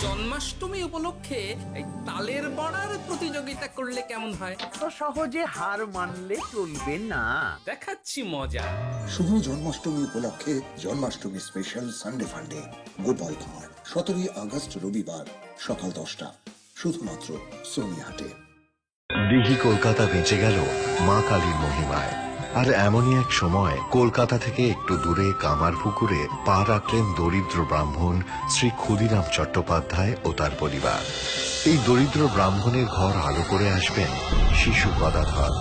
জন্মাষ্টমী উপলক্ষে এই তালের বড়ার প্রতিযোগিতা করলে কেমন হয়? তো সহজে হার মানলে চলবে না। দেখাচ্ছি মজা। শুভ জন্মাষ্টমী উপলক্ষে জন্মাষ্টমী স্পেশাল সানডে ফান্ডে গোপাল ভাঁড় 17 আগস্ট রবিবার সকাল 10টা শুধুমাত্র সোনিহাটে। দিঘি কলকাতা বেঁচে গেল মা কালীর মহিমায়। আর এমনই এক সময় কলকাতা থেকে একটু দূরে কামারপুকুরে পা রাখলেন দরিদ্র ব্রাহ্মণ শ্রী ক্ষুদিরাম চট্টোপাধ্যায় ও তার পরিবার। এই দরিদ্র ব্রাহ্মণের ঘর আলো করে আসবেন শিশু গদাধর।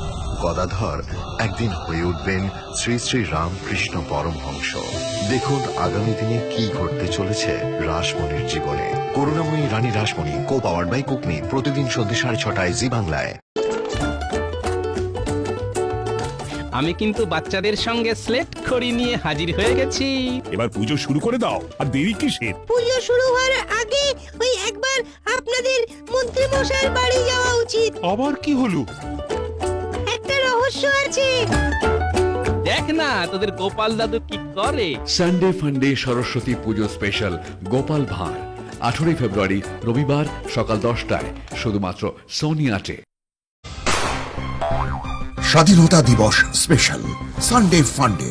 গদাধর একদিন হয়ে উঠবেন শ্রী শ্রী রামকৃষ্ণ পরমহংস। দেখুন আগামী দিনে কি ঘটতে চলেছে রাসমণির জীবনে। Karunamoyee Rani Rashmoni, co powered by Cookme, প্রতিদিন সন্ধ্যে 6:30 জি বাংলায়। আমি কিন্তু বাচ্চাদের সঙ্গে স্লেট খড়ি নিয়ে হাজির হয়ে গেছি। এবার পুজো শুরু করে দাও, আর দেরি কিসের? পুজো শুরু হওয়ার আগে ওই একবার আপনাদের মন্ত্রী মশাইয়ের বাড়ি যাওয়া উচিত। আবার কি হলো? একটা রহস্য আছে। দেখ না তোদের গোপাল দাদু কি করে। সানডে ফান্ডে সরস্বতী পুজো স্পেশাল গোপাল ভাঁড় 18 ফেব্রুয়ারি রবিবার সকাল 10টায় শুধুমাত্র সোনিয়াটে। স্বাধীনতা দিবস স্পেশাল সানডে ফান্ডে।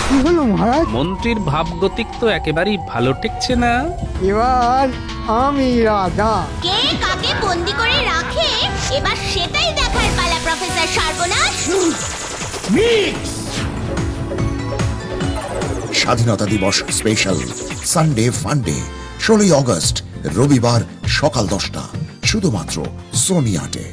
কি হলো মহারাজ? মন্ত্রীর ভাবগতিক তো একেবারেই ভালো ঠেকছে না। এবার আমি রাজা। কে কাকে বন্দি করে রাখে এবার সেটাই দেখার পালা প্রফেসর সর্বনাশ। স্বাধীনতা দিবস স্পেশাল সানডে ফান্ডে 16 আগস্ট রবিবার সকাল 10টা শুধুমাত্র সোনিয়াটে।